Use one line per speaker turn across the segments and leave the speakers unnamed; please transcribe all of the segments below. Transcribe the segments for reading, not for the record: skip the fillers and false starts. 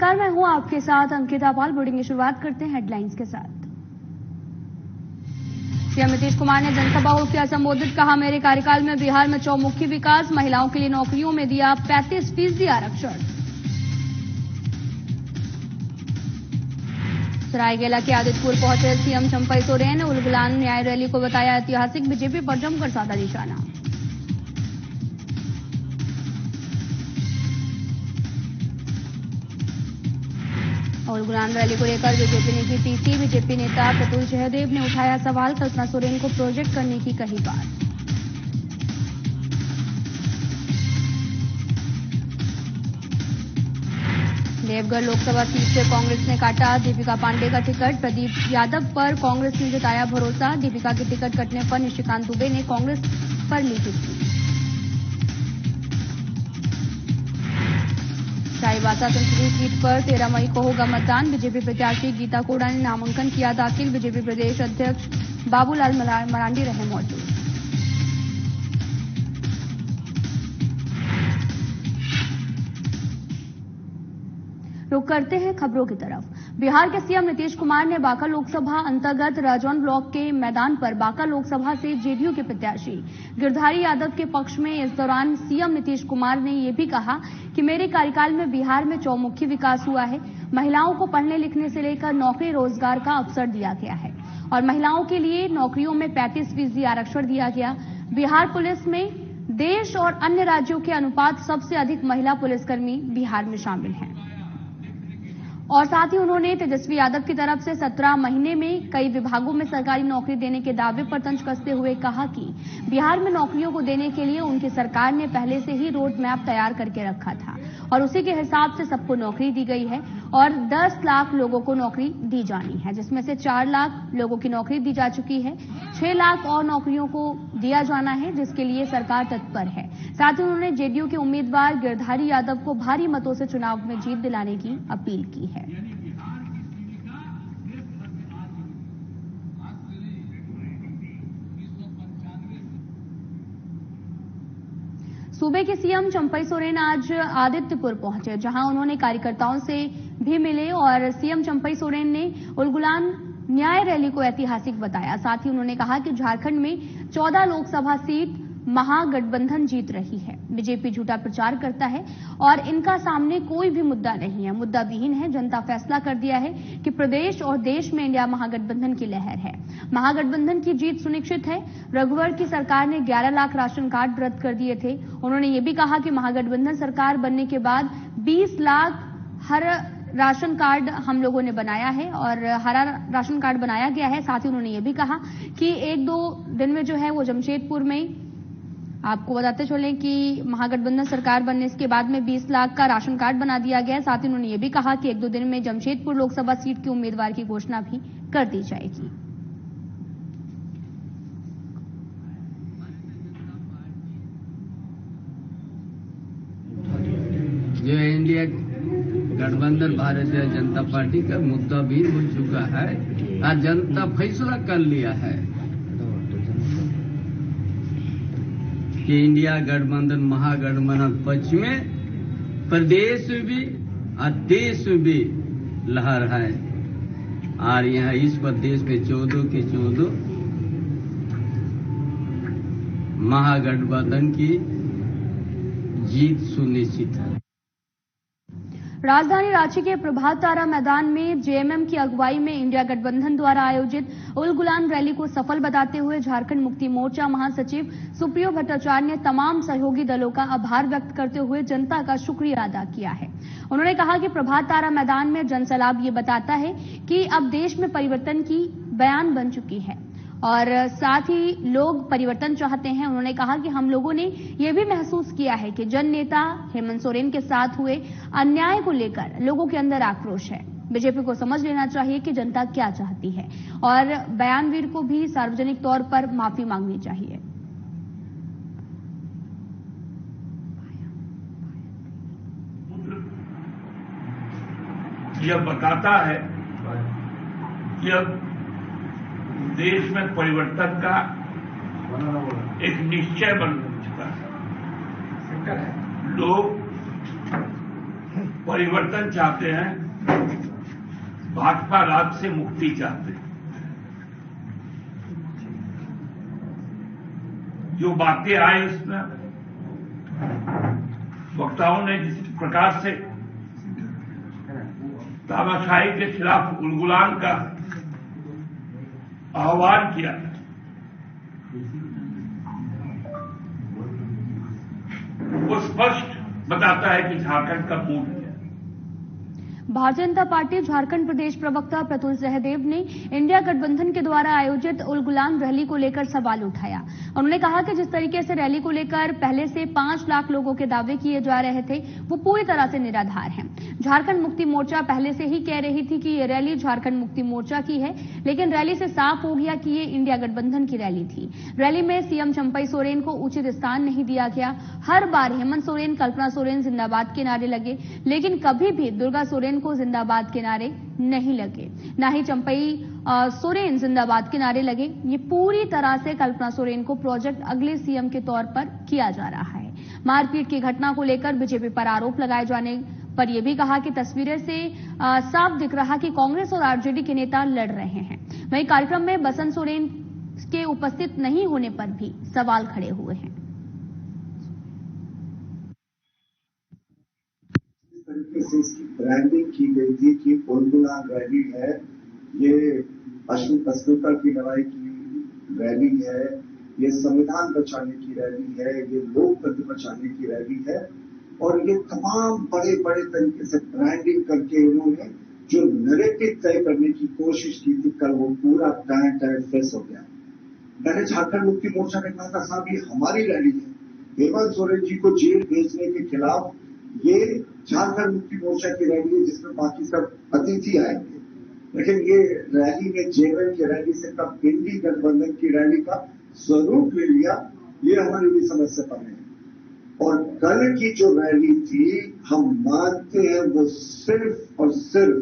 नमस्कार, मैं हूं आपके साथ अंकिता पाल। बुलेटिन की शुरुआत करते हैं हेडलाइंस के साथ। सीएम नीतीश कुमार ने जनसभा को किया संबोधित, कहा मेरे कार्यकाल में बिहार में चौमुखी विकास, महिलाओं के लिए नौकरियों में दिया 35% आरक्षण। सरायकेला के आदित्यपुर पहुंचे सीएम चंपई सोरेन ने उलगुलान न्याय रैली को बताया ऐतिहासिक, बीजेपी पर जमकर साधा निशाना। उलगुलान रैली को लेकर बीजेपी ने की टीसी, बीजेपी नेता प्रतुल जयदेव ने उठाया सवाल, कल्पना सोरेन को प्रोजेक्ट करने की कही बात। देवगढ़ लोकसभा सीट से कांग्रेस ने काटा दीपिका पांडे का टिकट, प्रदीप यादव पर कांग्रेस ने जताया भरोसा, दीपिका के टिकट कटने पर निशिकांत दुबे ने कांग्रेस पर ली टिप्पणी। चाईबासा संसदीय सीट पर 13 मई को होगा मतदान, बीजेपी प्रत्याशी गीता कोड़ा ने नामांकन किया दाखिल, बीजेपी प्रदेश अध्यक्ष बाबूलाल मरांडी रहे मौजूद। रुक करते हैं खबरों की तरफ। बिहार के सीएम नीतीश कुमार ने बांका लोकसभा अंतर्गत राजौन ब्लॉक के मैदान पर बांका लोकसभा से जेडीयू के प्रत्याशी गिरधारी यादव के पक्ष में इस दौरान सीएम नीतीश कुमार ने यह भी कहा कि मेरे कार्यकाल में बिहार में चौमुखी विकास हुआ है, महिलाओं को पढ़ने लिखने से लेकर नौकरी रोजगार का अवसर दिया गया है और महिलाओं के लिए नौकरियों में 35% आरक्षण दिया गया। बिहार पुलिस में देश और अन्य राज्यों के अनुपात सबसे अधिक महिला पुलिसकर्मी बिहार में शामिल हैं। और साथ ही उन्होंने तेजस्वी यादव की तरफ से 17 महीने में कई विभागों में सरकारी नौकरी देने के दावे पर तंज कसते हुए कहा कि बिहार में नौकरियों को देने के लिए उनकी सरकार ने पहले से ही रोड मैप तैयार करके रखा था और उसी के हिसाब से सबको नौकरी दी गई है और 10 लाख लोगों को नौकरी दी जानी है, जिसमें से 4 लाख लोगों की नौकरी दी जा चुकी है। 6 लाख और नौकरियों को दिया जाना है, जिसके लिए सरकार तत्पर है। साथ ही उन्होंने जेडीयू के उम्मीदवार गिरधारी यादव को भारी मतों से चुनाव में जीत दिलाने की अपील की है। सूबे के सीएम चंपई सोरेन आज आदित्यपुर पहुंचे, जहां उन्होंने कार्यकर्ताओं से भी मिले और सीएम चंपई सोरेन ने उलगुलान न्याय रैली को ऐतिहासिक बताया। साथ ही उन्होंने कहा कि झारखंड में 14 लोकसभा सीट महागठबंधन जीत रही है। बीजेपी झूठा प्रचार करता है और इनका सामने कोई भी मुद्दा नहीं है, मुद्दा विहीन है। जनता फैसला कर दिया है कि प्रदेश और देश में इंडिया महागठबंधन की लहर है, महागठबंधन की जीत सुनिश्चित है। रघुवर की सरकार ने 11 लाख राशन कार्ड रद्द कर दिए थे। उन्होंने ये भी कहा कि महागठबंधन सरकार बनने के बाद 20 लाख हर राशन कार्ड हम लोगों ने बनाया है और हरा राशन कार्ड बनाया गया है। साथ ही उन्होंने ये भी कहा कि 1-2 दिन में जो है वो जमशेदपुर में, आपको बताते चलें कि महागठबंधन सरकार बनने के बाद में 20 लाख का राशन कार्ड बना दिया गया है। साथ ही उन्होंने ये भी कहा कि 1-2 दिन में जमशेदपुर लोकसभा सीट के उम्मीदवार की घोषणा भी कर दी जाएगी।
जो इंडिया गठबंधन भारतीय जनता पार्टी का मुद्दा भी हो चुका है और जनता फैसला कर लिया है कि इंडिया गठबंधन महागठबंधन पक्ष में प्रदेश में भी और देश में भी लहर है और यहाँ इस प्रदेश में 14 के 14 महागठबंधन की जीत सुनिश्चित है।
राजधानी रांची के प्रभात तारा मैदान में जेएमएम की अगुवाई में इंडिया गठबंधन द्वारा आयोजित उलगुलान रैली को सफल बताते हुए झारखंड मुक्ति मोर्चा महासचिव सुप्रियो भट्टाचार्य ने तमाम सहयोगी दलों का आभार व्यक्त करते हुए जनता का शुक्रिया अदा किया है। उन्होंने कहा कि प्रभात तारा मैदान में जनसैलाब ये बताता है कि अब देश में परिवर्तन की बयान बन चुकी है और साथ ही लोग परिवर्तन चाहते हैं। उन्होंने कहा कि हम लोगों ने यह भी महसूस किया है कि जन नेता हेमंत सोरेन के साथ हुए अन्याय को लेकर लोगों के अंदर आक्रोश है। बीजेपी को समझ लेना चाहिए कि जनता क्या चाहती है और बयानवीर को भी सार्वजनिक तौर पर माफी मांगनी चाहिए।
यह बताता है कि अब देश में परिवर्तन का एक निश्चय बन चुका है। लोग परिवर्तन चाहते हैं, भाजपा राज से मुक्ति चाहते हैं। जो बातें आई उसमें वक्ताओं ने जिस प्रकार से तानाशाही के खिलाफ उलगुलान का आह्वान किया, वो स्पष्ट बताता है कि झारखंड का मूड है।
भारतीय जनता पार्टी झारखंड प्रदेश प्रवक्ता प्रतुल सहदेव ने इंडिया गठबंधन के द्वारा आयोजित उलगुलान रैली को लेकर सवाल उठाया। उन्होंने कहा कि जिस तरीके से रैली को लेकर पहले से 5 लाख लोगों के दावे किए जा रहे थे, वो पूरी तरह से निराधार हैं। झारखंड मुक्ति मोर्चा पहले से ही कह रही थी कि ये रैली झारखंड मुक्ति मोर्चा की है, लेकिन रैली से साफ हो गया कि ये इंडिया गठबंधन की रैली थी। रैली में सीएम चंपई सोरेन को उचित स्थान नहीं दिया गया। हर बार हेमंत सोरेन, कल्पना सोरेन जिंदाबाद के नारे लगे, लेकिन कभी भी दुर्गा सोरेन को जिंदाबाद के नारे नहीं लगे, ना ही चंपई सोरेन जिंदाबाद के नारे लगे। ये पूरी तरह से कल्पना सोरेन को प्रोजेक्ट अगले सीएम के तौर पर किया जा रहा है। मारपीट की घटना को लेकर बीजेपी पर आरोप लगाए जाने पर यह भी कहा कि तस्वीरें से साफ दिख रहा कि कांग्रेस और आरजेडी के नेता लड़ रहे हैं। वहीं कार्यक्रम में बसंत सोरेन के उपस्थित नहीं होने पर भी सवाल खड़े हुए हैं।
से इसकी ब्रांडिंग की गई थी कि उलगुलान रैली है, ये अस्मिता की लड़ाई की रैली है, ये संविधान बचाने की रैली है, ये लोकतंत्र बचाने की रैली है। और ये तमाम बड़े बड़े तरीके से ब्रांडिंग करके इन्होंने जो नैरेटिव तय करने की कोशिश की थी, कल वो पूरा टाइम फेस हो गया। मैंने झारखंड मुक्ति मोर्चा ने कहा था, साहब ये हमारी रैली है, हेमंत सोरेन जी को जेल भेजने के खिलाफ ये झारखंड मुक्ति मोर्चा की रैली है, जिसमें बाकी सब अतिथि आएंगे। लेकिन ये रैली में जेवन की रैली से कब इंडी गठबंधन की रैली का स्वरूप ले लिया, ये हमारी भी समझ से परे है। और कल की जो रैली थी, हम मानते हैं वो सिर्फ और सिर्फ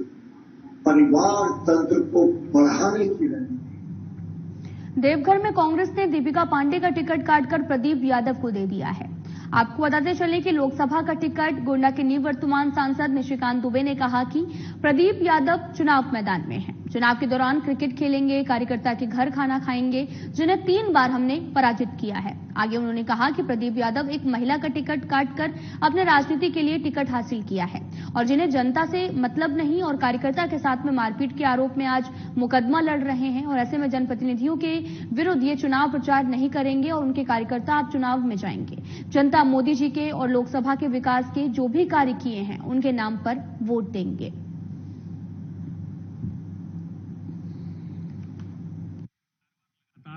परिवार तंत्र को बढ़ाने की रैली थी।
देवघर में कांग्रेस ने दीपिका पांडे का टिकट काटकर प्रदीप यादव को दे दिया है। आपको बताते चले कि लोकसभा का टिकट गोंडा के निवर्तमान सांसद निशिकांत दुबे ने कहा कि प्रदीप यादव चुनाव मैदान में हैं। चुनाव के दौरान क्रिकेट खेलेंगे, कार्यकर्ता के घर खाना खाएंगे, जिन्हें 3 बार हमने पराजित किया है। आगे उन्होंने कहा कि प्रदीप यादव एक महिला का टिकट काटकर अपने राजनीति के लिए टिकट हासिल किया है और जिन्हें जनता से मतलब नहीं और कार्यकर्ता के साथ में मारपीट के आरोप में आज मुकदमा लड़ रहे हैं। और ऐसे में जनप्रतिनिधियों के विरुद्ध ये चुनाव प्रचार नहीं करेंगे और उनके कार्यकर्ता अब चुनाव में जाएंगे। जनता मोदी जी के और लोकसभा के विकास के जो भी कार्य किए हैं उनके नाम पर वोट देंगे।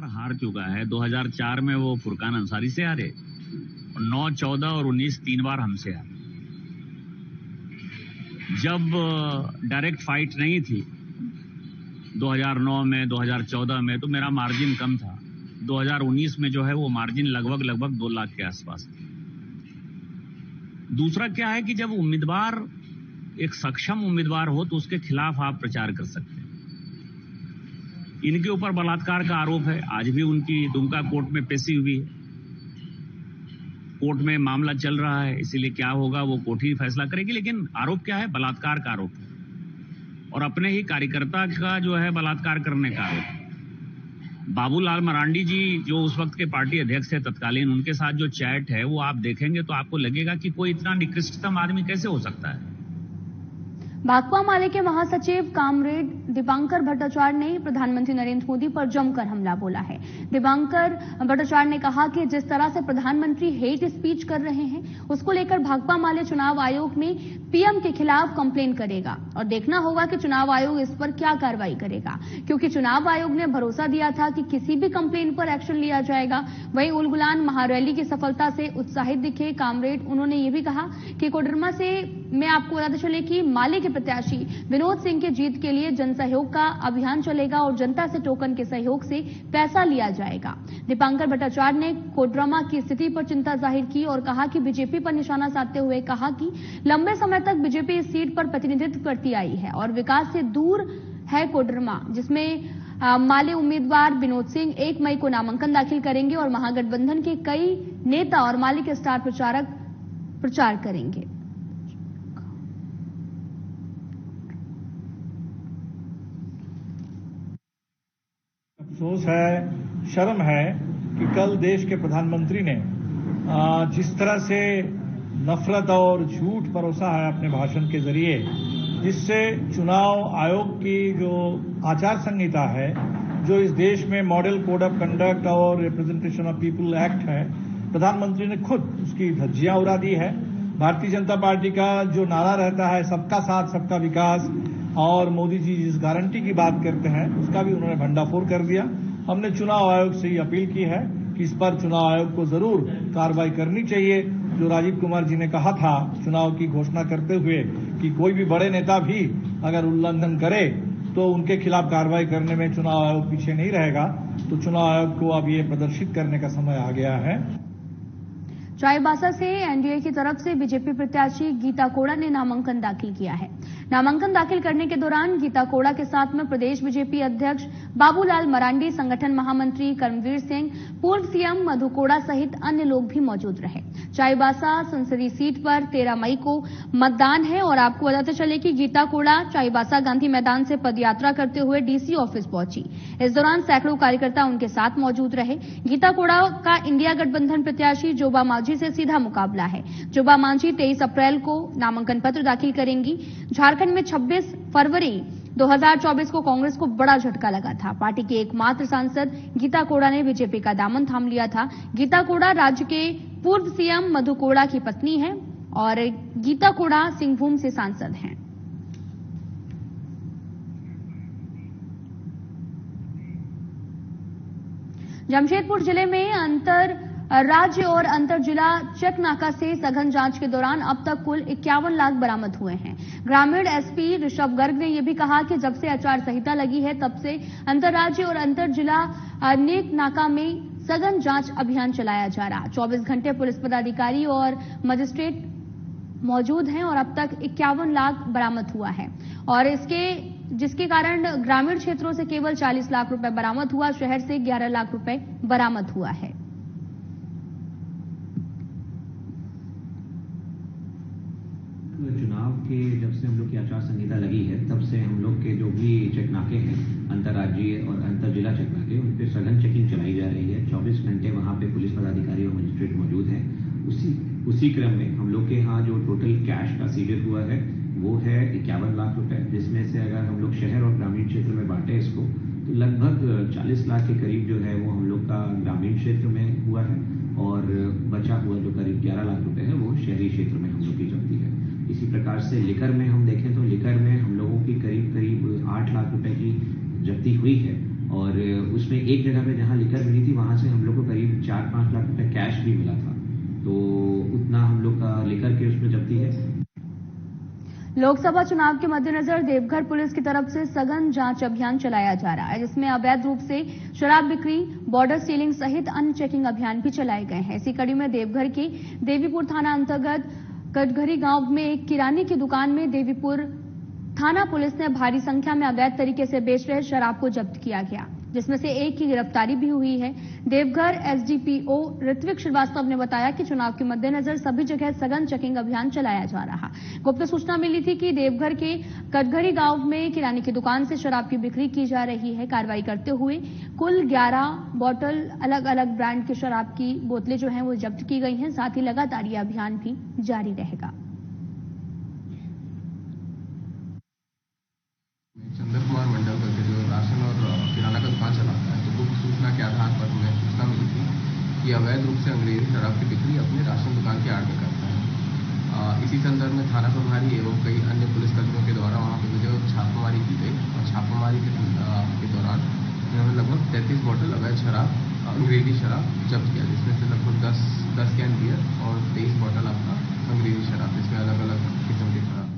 हार चुका है। 2004 में वो फुरकान अंसारी से हारे, 9, 14 और 19 3 बार हमसे हारे। जब डायरेक्ट फाइट नहीं थी 2009 में, 2014 में, तो मेरा मार्जिन कम था। 2019 में जो है वो मार्जिन लगभग 2 लाख के आसपास था। दूसरा क्या है कि जब उम्मीदवार एक सक्षम उम्मीदवार हो तो उसके खिलाफ आप प्रचार कर सकते हैं। इनके ऊपर बलात्कार का आरोप है, आज भी उनकी दुमका कोर्ट में पेशी हुई है। कोर्ट में मामला चल रहा है, इसीलिए क्या होगा वो कोर्ट ही फैसला करेगी। लेकिन आरोप क्या है? बलात्कार का आरोप है और अपने ही कार्यकर्ता का जो है बलात्कार करने का आरोप है। बाबूलाल मरांडी जी जो उस वक्त के पार्टी अध्यक्ष थे तत्कालीन, उनके साथ जो चैट है वो आप देखेंगे तो आपको लगेगा कि कोई इतना निकृष्टतम आदमी कैसे हो सकता है।
भाकपा माले के महासचिव कामरेड दीपांकर भट्टाचार्य ने प्रधानमंत्री नरेंद्र मोदी पर जमकर हमला बोला है। दीपांकर भट्टाचार्य ने कहा कि जिस तरह से प्रधानमंत्री हेट स्पीच कर रहे हैं उसको लेकर भाकपा माले चुनाव आयोग में पीएम के खिलाफ कंप्लेन करेगा और देखना होगा कि चुनाव आयोग इस पर क्या कार्रवाई करेगा, क्योंकि चुनाव आयोग ने भरोसा दिया था कि किसी भी कंप्लेन पर एक्शन लिया जाएगा। वहीं उलगुलान महारैली की सफलता से उत्साहित दिखे कामरेड। उन्होंने ये भी कहा कि कोडरमा से मैं आपको बताते चले कि माले के प्रत्याशी विनोद सिंह की जीत के लिए जनसहयोग का अभियान चलेगा और जनता से टोकन के सहयोग से पैसा लिया जाएगा। दीपांकर भट्टाचार्य ने कोडरमा की स्थिति पर चिंता जाहिर की और कहा कि बीजेपी पर निशाना साधते हुए कहा कि लंबे समय तक बीजेपी इस सीट पर प्रतिनिधित्व करती आई है और विकास से दूर है कोडरमा, जिसमें माले उम्मीदवार विनोद सिंह 1 मई को नामांकन दाखिल करेंगे और महागठबंधन के कई नेता और माले के स्टार प्रचारक प्रचार करेंगे।
अफसोस है, शर्म है कि कल देश के प्रधानमंत्री ने जिस तरह से नफरत और झूठ परोसा है अपने भाषण के जरिए, जिससे चुनाव आयोग की जो आचार संहिता है, जो इस देश में मॉडल कोड ऑफ कंडक्ट और रिप्रेजेंटेशन ऑफ पीपल एक्ट है, प्रधानमंत्री ने खुद उसकी धज्जियां उड़ा दी है। भारतीय जनता पार्टी का जो नारा रहता है सबका साथ सबका विकास, और मोदी जी जिस गारंटी की बात करते हैं उसका भी उन्होंने भंडाफोड़ कर दिया। हमने चुनाव आयोग से ही अपील की है कि इस पर चुनाव आयोग को जरूर कार्रवाई करनी चाहिए। जो राजीव कुमार जी ने कहा था चुनाव की घोषणा करते हुए कि कोई भी बड़े नेता भी अगर उल्लंघन करे तो उनके खिलाफ कार्रवाई करने में चुनाव आयोग पीछे नहीं रहेगा, तो चुनाव आयोग को अब ये प्रदर्शित करने का समय आ गया है।
चाईबासा से एनडीए की तरफ से बीजेपी प्रत्याशी गीता कोड़ा ने नामांकन दाखिल किया है। नामांकन दाखिल करने के दौरान गीता कोड़ा के साथ में प्रदेश बीजेपी अध्यक्ष बाबूलाल मरांडी, संगठन महामंत्री कर्मवीर सिंह, पूर्व सीएम मधु कोड़ा सहित अन्य लोग भी मौजूद रहे। चाईबासा संसदीय सीट पर 13 मई को मतदान है और आपको बताते चले कि गीता कोड़ा चाईबासा गांधी मैदान से पदयात्रा करते हुए डीसी ऑफिस पहुंची। इस दौरान सैकड़ों कार्यकर्ता उनके साथ मौजूद रहे। गीता कोड़ा का इंडिया गठबंधन प्रत्याशी जोबा मांझी से सीधा मुकाबला है। जोबा मांझी 23 अप्रैल को नामांकन पत्र दाखिल करेंगी। झारखंड में 26 फरवरी 2024 को कांग्रेस को बड़ा झटका लगा था। पार्टी की एकमात्र सांसद गीता कोड़ा ने बीजेपी का दामन थाम लिया था। गीता कोड़ा राज्य के पूर्व सीएम मधु कोड़ा की पत्नी है और गीता कोड़ा सिंहभूम से सांसद हैं। जमशेदपुर जिले में अंतर राज्य और अंतर जिला चेक नाका से सघन जांच के दौरान अब तक कुल 51 लाख बरामद हुए हैं। ग्रामीण एसपी ऋषभ गर्ग ने यह भी कहा कि जब से आचार संहिता लगी है तब से अंतर राज्य और अंतर जिला नेक नाका में सघन जांच अभियान चलाया जा रहा। 24 घंटे पुलिस पदाधिकारी और मजिस्ट्रेट मौजूद हैं और अब तक 51 लाख बरामद हुआ है और जिसके कारण ग्रामीण क्षेत्रों से केवल 40 लाख रुपए बरामद हुआ, शहर से 11 लाख रुपए बरामद हुआ है।
चुनाव के जब से हम लोग की आचार संहिता लगी है तब से हम लोग के जो भी चेकनाके हैं, अंतर्राज्यीय और अंतर जिला चेकनाके, उन पे सघन चेकिंग चलाई जा रही है। 24 घंटे वहां पे पुलिस पदाधिकारी और मजिस्ट्रेट मौजूद हैं। उसी क्रम में हम लोग के यहाँ जो टोटल कैश का सीजर हुआ है वो है 51 लाख रुपए, जिसमें से अगर हम लोग शहर और ग्रामीण क्षेत्र में बांटे इसको तो लगभग 40 लाख के करीब जो है वो हम लोग का ग्रामीण क्षेत्र में हुआ है और बचा हुआ जो करीब 11 लाख रुपए है वो शहरी क्षेत्र में हम लोग की जब्ती है। इसी प्रकार से लिकर में हम देखें तो लिकर में हम लोगों की करीब 8 लाख रुपए की जब्ती हुई है और उसमें एक जगह पे जहां लिकर मिली थी वहां से हम लोग को करीब 4-5 लाख रुपए कैश भी मिला था, तो उतना हम लोग का लिकर के उसमें जब्ती है।
लोकसभा चुनाव के मद्देनजर देवघर पुलिस की तरफ से सघन जांच अभियान चलाया जा रहा है, जिसमें अवैध रूप से शराब बिक्री, बॉर्डर सीलिंग सहित अन्य चेकिंग अभियान भी चलाए गए हैं। इसी कड़ी में देवघर के देवीपुर थाना अंतर्गत कटघरी गांव में एक किराने की दुकान में देवीपुर थाना पुलिस ने भारी संख्या में अवैध तरीके से बेच रहे शराब को जब्त किया गया, जिसमें से एक की गिरफ्तारी भी हुई है। देवघर एसडीपीओ ऋत्विक श्रीवास्तव ने बताया कि चुनाव के मद्देनजर सभी जगह सघन चेकिंग अभियान चलाया जा रहा। गुप्त सूचना मिली थी कि देवघर के कटघरी गांव में किराने की दुकान से शराब की बिक्री की जा रही है। कार्रवाई करते हुए कुल 11 बोतल अलग अलग ब्रांड की शराब की बोतलें जो हैं वो जब्त की गई हैं। साथ ही लगातार ये अभियान भी जारी रहेगा।
चंद्र कुमार मंडल करके जो राशन और किराना का दुकान चलाता है, तो गुप्त सूचना के आधार पर हमें सूचना मिली थी कि अवैध रूप से अंग्रेजी शराब की बिक्री अपने राशन दुकान के आड़ में करता है। इसी संदर्भ में थाना प्रभारी एवं कई अन्य पुलिसकर्मियों के द्वारा वहाँ पर जो छापामारी की गई और छापामारी के दौरान उन्होंने लगभग 33 बोतल अवैध शराब, अंग्रेजी शराब जब्त किया, जिसमें से लगभग 10 कैन बियर और 23 बोतल आपका अंग्रेजी शराब, जिसमें अलग अलग किस्म की शराब।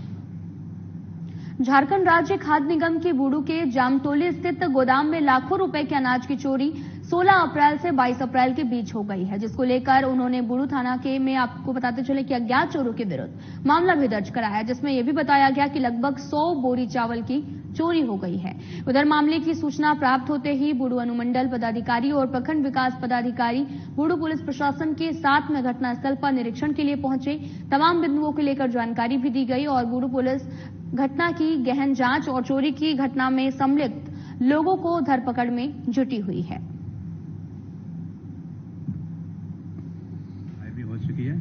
झारखंड राज्य खाद्य निगम की बूडू के जामतोली स्थित गोदाम में लाखों रुपए के अनाज की चोरी 16 अप्रैल से 22 अप्रैल के बीच हो गई है, जिसको लेकर उन्होंने बूडू थाना के में आपको बताते चले कि अज्ञात चोरों के विरुद्ध मामला भी दर्ज कराया, जिसमें यह भी बताया गया कि लगभग 100 बोरी चावल की चोरी हो गई है। उधर मामले की सूचना प्राप्त होते ही बूडू अनुमंडल पदाधिकारी और प्रखंड विकास पदाधिकारी बूडू पुलिस प्रशासन के साथ में घटनास्थल पर निरीक्षण के लिए पहुंचे। तमाम बिंदुओं को लेकर जानकारी भी दी गई और बूडू पुलिस घटना की गहन जांच और चोरी की घटना में सम्मिलित लोगों को धरपकड़ में जुटी हुई है।
भी हो चुकी है,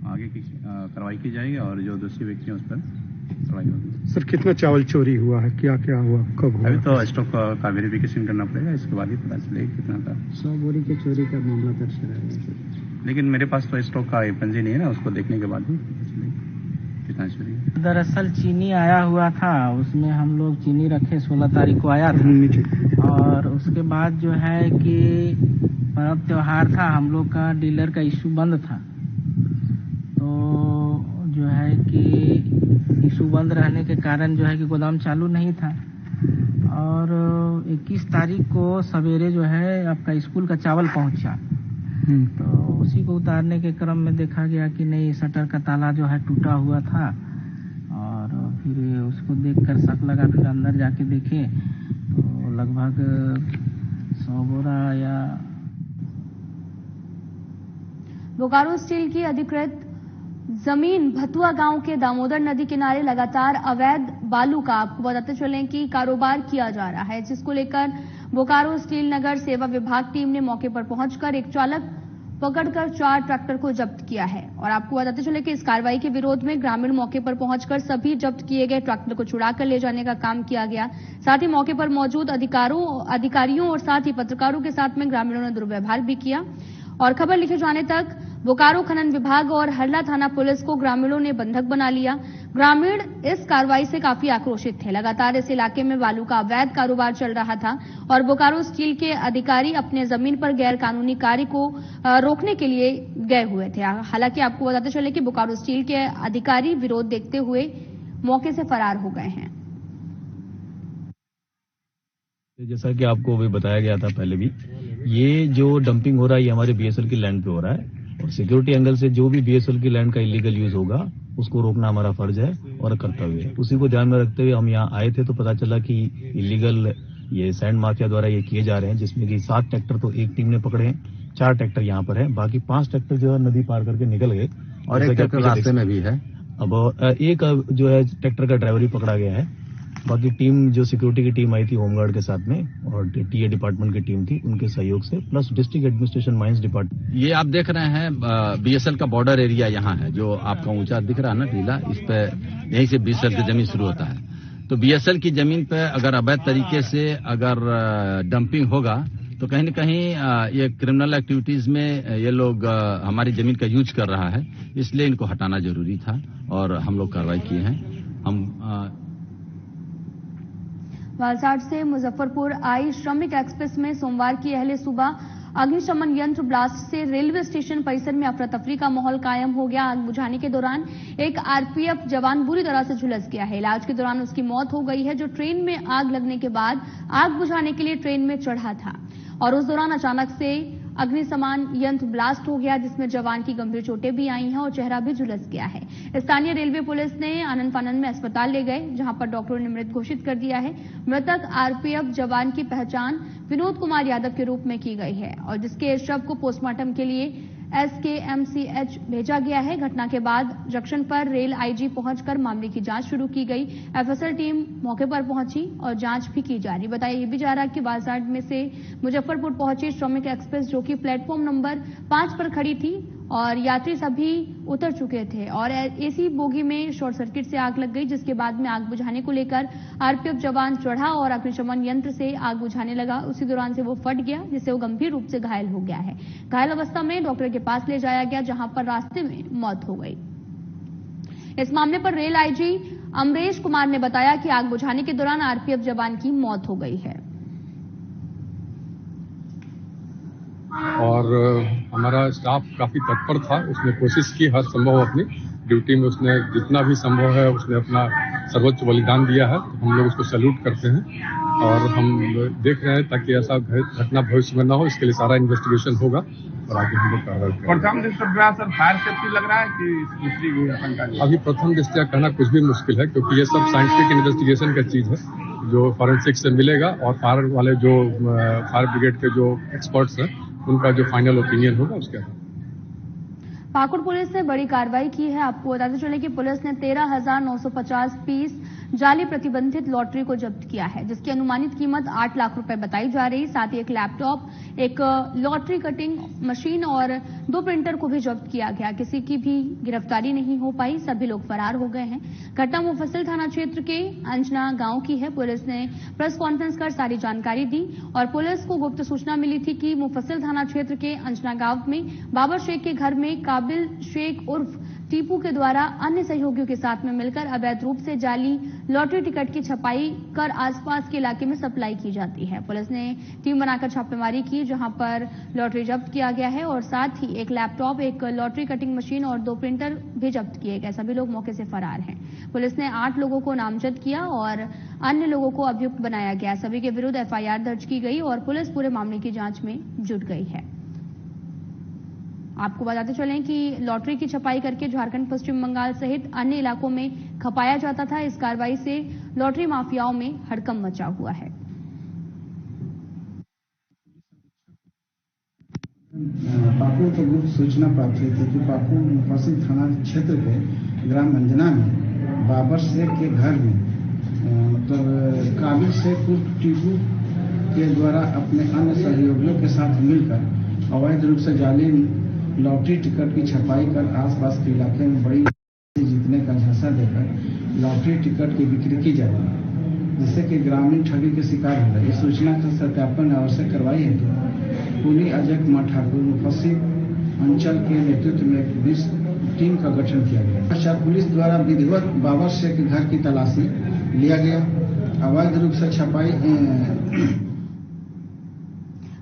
आगे की कार्रवाई की जाएगी और जो दोषी व्यक्ति हैं उस पर कार्रवाई होगी।
सर कितना चावल चोरी हुआ है, क्या क्या हुआ, कब हुआ?
अभी तो स्टॉक का वेरिफिकेशन करना पड़ेगा, इसके बाद ही पता चलेगा कितना था।
100 बोरी के चोरी का मामला दर्ज कराया है।
लेकिन मेरे पास तो स्टॉक का पंजी नहीं है ना, उसको देखने के बाद ही पता चलेगा कितना चोरी है।
दरअसल चीनी आया हुआ था, उसमें हम लोग चीनी रखे, 16 तारीख को आया था और उसके बाद जो है कि पर्व त्योहार था, हम लोग का डीलर का इशू बंद था, तो जो है कि इशू बंद रहने के कारण जो है कि गोदाम चालू नहीं था और 21 तारीख को सवेरे जो है आपका स्कूल का चावल पहुंचा, तो उसी को उतारने के क्रम में देखा गया कि नहीं, शटर का ताला जो है टूटा हुआ था और फिर उसको देखकर शक लगा, फिर अंदर जाके देखे तो लगभग 100 बोरा या
बोकारो स्टील की अधिकृत जमीन भतुआ गांव के दामोदर नदी किनारे लगातार अवैध बालू का आपको बताते चलें कि कारोबार किया जा रहा है, जिसको लेकर बोकारो स्टील नगर सेवा विभाग टीम ने मौके पर पहुंचकर एक चालक पकड़कर 4 ट्रैक्टर को जब्त किया है। और आपको बताते चले कि इस कार्रवाई के विरोध में ग्रामीण मौके पर पहुंचकर सभी जब्त किए गए ट्रैक्टर को छुड़ाकर ले जाने का काम किया गया। साथ ही मौके पर मौजूद अधिकारियों और साथ ही पत्रकारों के साथ में ग्रामीणों ने दुर्व्यवहार भी किया और खबर लिखे जाने तक बोकारो खनन विभाग और हरला थाना पुलिस को ग्रामीणों ने बंधक बना लिया। ग्रामीण इस कार्रवाई से काफी आक्रोशित थे। लगातार इस इलाके में बालू का अवैध कारोबार चल रहा था और बोकारो स्टील के अधिकारी अपने जमीन पर गैर कानूनी कार्य को रोकने के लिए गए हुए थे। हालांकि आपको बताते चले कि बोकारो स्टील के अधिकारी विरोध देखते हुए मौके से फरार हो गए हैं।
जैसा कि आपको भी बताया गया था पहले भी, ये जो डंपिंग हो रहा है ये हमारे बीएसएल की लैंड पे हो रहा है और सिक्योरिटी एंगल से जो भी बीएसएल की लैंड का इलीगल यूज होगा उसको रोकना हमारा फर्ज है और कर्तव्य है। उसी को ध्यान में रखते हुए हम यहाँ आए थे तो पता चला कि इलीगल ये सैंड माफिया द्वारा ये किए जा रहे हैं, जिसमें कि 7 ट्रैक्टर तो एक टीम ने पकड़े हैं, 4 ट्रैक्टर यहाँ पर है, बाकी 5 ट्रैक्टर जो है नदी पार करके निकल गए और एक ट्रैक्टर रास्ते में भी है। अब एक जो है ट्रैक्टर का ड्राइवर ही पकड़ा गया है। बाकी टीम जो सिक्योरिटी की टीम आई थी होमगार्ड के साथ में और टीए डिपार्टमेंट की टीम थी, उनके सहयोग से plus district administration mines department.
ये आप देख रहे हैं बीएसएल का बॉर्डर एरिया यहाँ है, जो आपका ऊंचा दिख रहा है ना टीला, इस पे यहीं से बीएसएल की जमीन शुरू होता है। तो बीएसएल की जमीन पे अगर अवैध तरीके से अगर डंपिंग होगा तो कहीं न कहीं ये क्रिमिनल एक्टिविटीज में ये लोग हमारी जमीन का यूज कर रहा है, इसलिए इनको हटाना जरूरी था और हम लोग कार्रवाई किए हैं। हम
वलसाड से मुजफ्फरपुर आई श्रमिक एक्सप्रेस में सोमवार की अहले सुबह अग्निशमन यंत्र ब्लास्ट से रेलवे स्टेशन परिसर में अफरा तफरी का माहौल कायम हो गया। आग बुझाने के दौरान एक आरपीएफ जवान बुरी तरह से झुलस गया है। इलाज के दौरान उसकी मौत हो गई है, जो ट्रेन में आग लगने के बाद आग बुझाने के लिए ट्रेन में चढ़ा था और उस दौरान अचानक से अग्निशमन यंत्र ब्लास्ट हो गया, जिसमें जवान की गंभीर चोटें भी आई हैं और चेहरा भी झुलस गया है। स्थानीय रेलवे पुलिस ने आनंद फानंद में अस्पताल ले गए, जहां पर डॉक्टरों ने मृत घोषित कर दिया है। मृतक आरपीएफ जवान की पहचान विनोद कुमार यादव के रूप में की गई है और जिसके शव को पोस्टमार्टम के लिए एसकेएमसीएच भेजा गया है। घटना के बाद जंक्शन पर रेल आईजी पहुंचकर मामले की जांच शुरू की गई। एफएसएल टीम मौके पर पहुंची और जांच भी की जा रही। बताया भी जा रहा है कि वलसाड में से मुजफ्फरपुर पहुंची श्रमिक एक्सप्रेस, जो कि प्लेटफॉर्म नंबर 5 पर खड़ी थी और यात्री सभी उतर चुके थे और एसी बोगी में शॉर्ट सर्किट से आग लग गई, जिसके बाद में आग बुझाने को लेकर आरपीएफ जवान चढ़ा और अग्निशमन यंत्र से आग बुझाने लगा। उसी दौरान से वो फट गया, जिससे वो गंभीर रूप से घायल हो गया है। घायल अवस्था में डॉक्टर के पास ले जाया गया, जहां पर रास्ते में मौत हो गई। इस मामले पर रेल आईजी अमरेश कुमार ने बताया कि आग बुझाने के दौरान आरपीएफ जवान की मौत हो गई है
और हमारा स्टाफ काफी तत्पर था। उसने कोशिश की हर संभव अपनी ड्यूटी में, उसने जितना भी संभव है उसने अपना सर्वोच्च बलिदान दिया है। हम लोग उसको सैल्यूट करते हैं और हम देख रहे हैं ताकि ऐसा घटना भविष्य में न हो, इसके लिए सारा इन्वेस्टिगेशन होगा और आगे हम लोग कार्रवाई करेंगे।
प्रथम दृष्टया सर फायर सेफ्टी लग रहा है कि दूसरी कोई आशंका?
अभी प्रथम दृष्टया कहना कुछ भी मुश्किल है, क्योंकि ये सब साइंटिफिक इन्वेस्टिगेशन का चीज है जो फॉरेंसिक से मिलेगा और फायर वाले जो फायर ब्रिगेड के जो एक्सपर्ट्स हैं उनका जो फाइनल ओपिनियन होगा उसके बाद।
पाकुड़ पुलिस ने बड़ी कार्रवाई की है। आपको बताते चले कि पुलिस ने 13,950 पीस जाली प्रतिबंधित लॉटरी को जब्त किया है, जिसकी अनुमानित कीमत 8 लाख रुपए बताई जा रही। साथ ही एक लैपटॉप, एक लॉटरी कटिंग मशीन और 2 प्रिंटर को भी जब्त किया गया। किसी की भी गिरफ्तारी नहीं हो पाई, सभी लोग फरार हो गए हैं। घटना मुफस्सिल थाना क्षेत्र के अंजना गांव की है। पुलिस ने प्रेस कॉन्फ्रेंस कर सारी जानकारी दी और पुलिस को गुप्त सूचना मिली थी कि मुफस्सिल थाना क्षेत्र के अंजना गांव में बाबर शेख के घर में काबिल शेख उर्फ टीपू के द्वारा अन्य सहयोगियों के साथ में मिलकर अवैध रूप से जाली लॉटरी टिकट की छपाई कर आसपास के इलाके में सप्लाई की जाती है। पुलिस ने टीम बनाकर छापेमारी की, जहां पर लॉटरी जब्त किया गया है और साथ ही एक लैपटॉप, एक लॉटरी कटिंग मशीन और 2 प्रिंटर भी जब्त किए गए। सभी लोग मौके से फरार हैं। पुलिस ने 8 लोगों को नामजद किया और अन्य लोगों को अभियुक्त बनाया गया। सभी के विरुद्ध एफआईआर दर्ज की गई और पुलिस पूरे मामले की जांच में जुट गई है। आपको बताते चलें कि लॉटरी की छपाई करके झारखंड, पश्चिम बंगाल सहित अन्य इलाकों में खपाया जाता था। इस कार्रवाई से लॉटरी माफियाओं में हड़कंप मचा हुआ है।
पाकुड़ को गुप्त सूचना प्राप्त हुई थी कि पाकुड़ मुफस्सिल थाना क्षेत्र के ग्राम अंजना में बाबर शेख के घर में मतलब काबिल शेख उर्फ टीपू के द्वारा अपने अन्य सहयोगियों के साथ मिलकर अवैध रूप से जाली लॉटरी टिकट की छपाई कर आसपास के इलाके में बड़ी जीतने का झांसा देकर लॉटरी टिकट की बिक्री की जाती है, जिससे कि ग्रामीण ठगी के शिकार हो रहे। इस सूचना का सत्यापन आवश्यक कार्रवाई हेतु पुलिस अजय कुमार ठाकुर मुफस्सिल अंचल के नेतृत्व में एक पुलिस टीम का गठन किया गया। पुलिस द्वारा विधिवत बाबर शेख के घर की तलाशी लिया गया। अवैध रूप से छपाई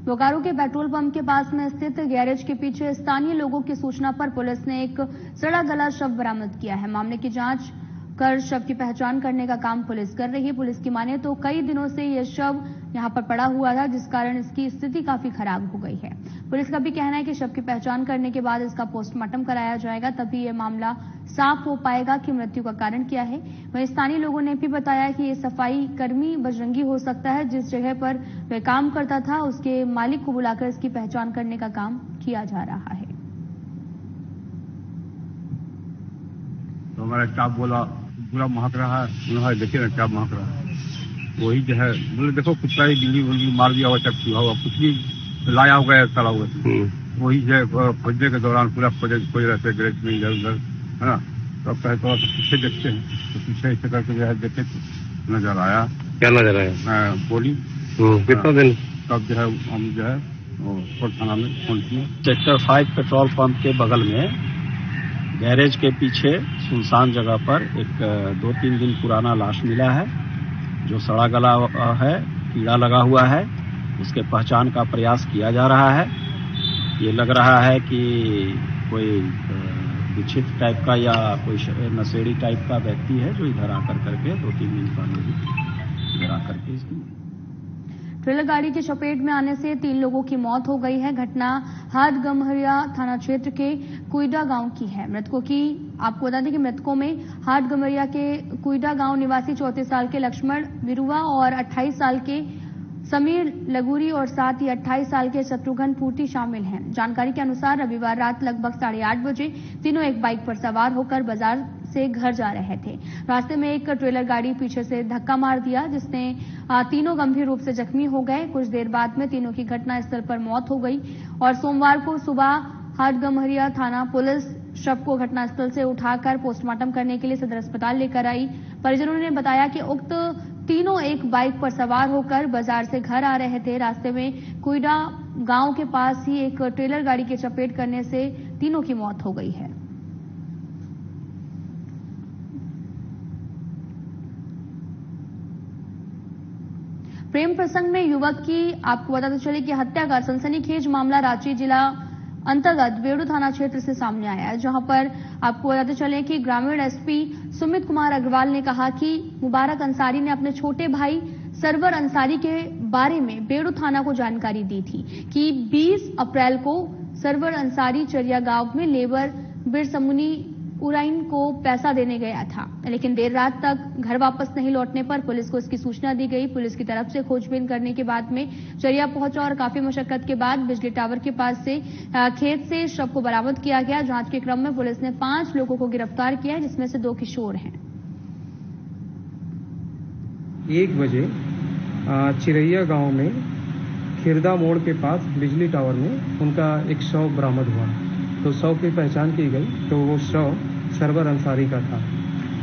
बोकारो के पेट्रोल पंप के पास में स्थित गैरेज के पीछे स्थानीय लोगों की सूचना पर पुलिस ने एक सड़ा गला शव बरामद किया है। मामले की जांच कर शव की पहचान करने का काम पुलिस कर रही है। पुलिस की माने तो कई दिनों से यह शव यहां पर पड़ा हुआ था, जिस कारण इसकी स्थिति काफी खराब हो गई है। पुलिस का भी कहना है कि शव की पहचान करने के बाद इसका पोस्टमार्टम कराया जाएगा, तभी यह मामला साफ हो पाएगा कि मृत्यु का कारण क्या है। वहीं स्थानीय लोगों ने भी बताया कि ये सफाई कर्मी बजरंगी हो सकता है। जिस जगह पर वह काम करता था उसके मालिक को बुलाकर इसकी पहचान करने का काम किया जा रहा है।
तो हमारा स्टाफ बोला पूरा महक रहा है, उन्होंने देखिए ना क्या महक रहा है। वही जो है बोले देखो कुत्ता ही बिल्ली मार दिया हुआ, चक्की हुआ, कुछ भी लाया होगा तला हुआ। वही जो है खोजने के दौरान पूरा खोज रहे थे गैरेज में इधर उधर, है ना। तो अब कहे थोड़ा सा पीछे देखते हैं, तो पीछे ऐसे करके जो है देखे तो नजर आया। क्या नजर आया? गोली। कितना दिन? तब जो है हम जो है कोर्ट थाना में फोन किए।
सेक्टर 5 पेट्रोल पंप के बगल में गैरेज के पीछे सुनसान जगह पर एक 2-3 दिन पुराना लाश मिला है, जो सड़ा गला है, कीड़ा लगा हुआ है। उसके पहचान का प्रयास किया जा रहा है। ये लग रहा है कि कोई विक्षिप्त टाइप का या कोई नशेड़ी टाइप का व्यक्ति है, जो इधर आकर करके 2-3 दिन पहले इधर आकर के इसकी
ट्रेलर गाड़ी की चपेट में आने से 3 लोगों की मौत हो गई है। घटना हाटगम्हरिया थाना क्षेत्र के कुईडा गांव की है। मृतकों की आपको बता दें कि मृतकों में हाटगम्हरिया के कुईडा गांव निवासी 34 साल के लक्ष्मण बिरुवा और 28 साल के समीर लगूरी और साथ ही 28 साल के शत्रुघ्न पूर्ति शामिल हैं। जानकारी के अनुसार रविवार रात लगभग 8:30 बजे तीनों एक बाइक पर सवार होकर बाजार से घर जा रहे थे। रास्ते में एक ट्रेलर गाड़ी पीछे से धक्का मार दिया, जिसने तीनों गंभीर रूप से जख्मी हो गए। कुछ देर बाद में तीनों की घटनास्थल पर मौत हो गई और सोमवार को सुबह हाटगम्हरिया थाना पुलिस शव को घटनास्थल से उठाकर पोस्टमार्टम करने के लिए सदर अस्पताल लेकर आई। परिजनों ने बताया कि उक्त तीनों एक बाइक पर सवार होकर बाजार से घर आ रहे थे। रास्ते में कुईडा गांव के पास ही एक ट्रेलर गाड़ी के चपेट करने से तीनों की मौत हो गई है। प्रेम प्रसंग में युवक की आपको बताते चले कि हत्या का सनसनीखेज मामला रांची जिला अंतर्गत बेड़ू थाना क्षेत्र से सामने आया है, जहां पर आपको बताते चले कि ग्रामीण एसपी सुमित कुमार अग्रवाल ने कहा कि मुबारक अंसारी ने अपने छोटे भाई सरवर अंसारी के बारे में बेड़ू थाना को जानकारी दी थी कि 20 अप्रैल को सरवर अंसारी चरिया गांव में लेबर बिरसमुनी उराइन को पैसा देने गया था, लेकिन देर रात तक घर वापस नहीं लौटने पर पुलिस को इसकी सूचना दी गई। पुलिस की तरफ से खोजबीन करने के बाद में चरिया पहुंचा और काफी मशक्कत के बाद बिजली टावर के पास से खेत से शव को बरामद किया गया। जांच के क्रम में पुलिस ने 5 लोगों को गिरफ्तार किया, जिसमें से 2 किशोर हैं।
1 बजे चिरैया गांव में खिरदा मोड़ के पास बिजली टावर में उनका एक शव बरामद हुआ। तो शव की पहचान की गई तो वो शव सरवर अंसारी का था।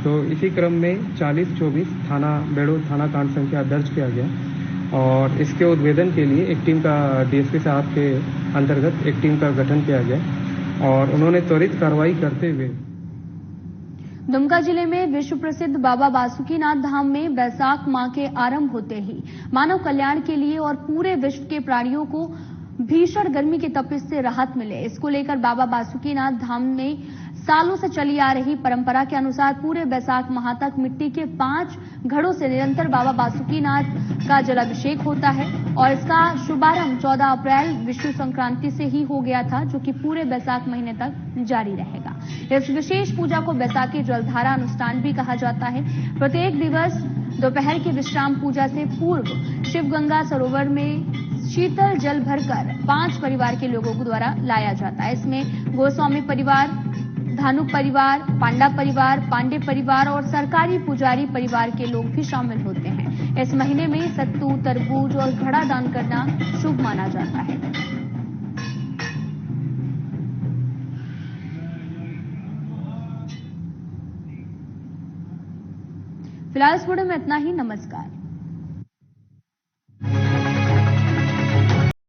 तो इसी क्रम में 4024 थाना बेड़ो थाना कांड संख्या दर्ज किया गया और इसके उद्भेदन के लिए एक टीम का डीएसपी साहब के अंतर्गत एक टीम का गठन किया गया और उन्होंने त्वरित कार्रवाई करते हुए
दुमका जिले में विश्व प्रसिद्ध बाबा बासुकीनाथ धाम में बैसाख माह के आरंभ होते ही मानव कल्याण के लिए और पूरे विश्व के प्राणियों को भीषण गर्मी की तपिश से राहत मिले, इसको लेकर बाबा बासुकीनाथ धाम में सालों से चली आ रही परंपरा के अनुसार पूरे बैसाख माह तक मिट्टी के 5 घड़ों से निरंतर बाबा बासुकीनाथ का जलाभिषेक होता है और इसका शुभारंभ 14 अप्रैल विषु संक्रांति से ही हो गया था, जो कि पूरे बैसाख महीने तक जारी रहेगा। इस विशेष पूजा को बैसाखी जलधारा अनुष्ठान भी कहा जाता है। प्रत्येक दिवस दोपहर की विश्राम पूजा से पूर्व शिवगंगा सरोवर में शीतल जल भरकर 5 परिवार के लोगों को द्वारा लाया जाता है। इसमें गोस्वामी परिवार, धानुक परिवार, पांडा परिवार, पांडे परिवार और सरकारी पुजारी परिवार के लोग भी शामिल होते हैं। इस महीने में सत्तू, तरबूज और घड़ा दान करना शुभ माना जाता है। फिलहाल इस वीडियो में इतना ही। नमस्कार।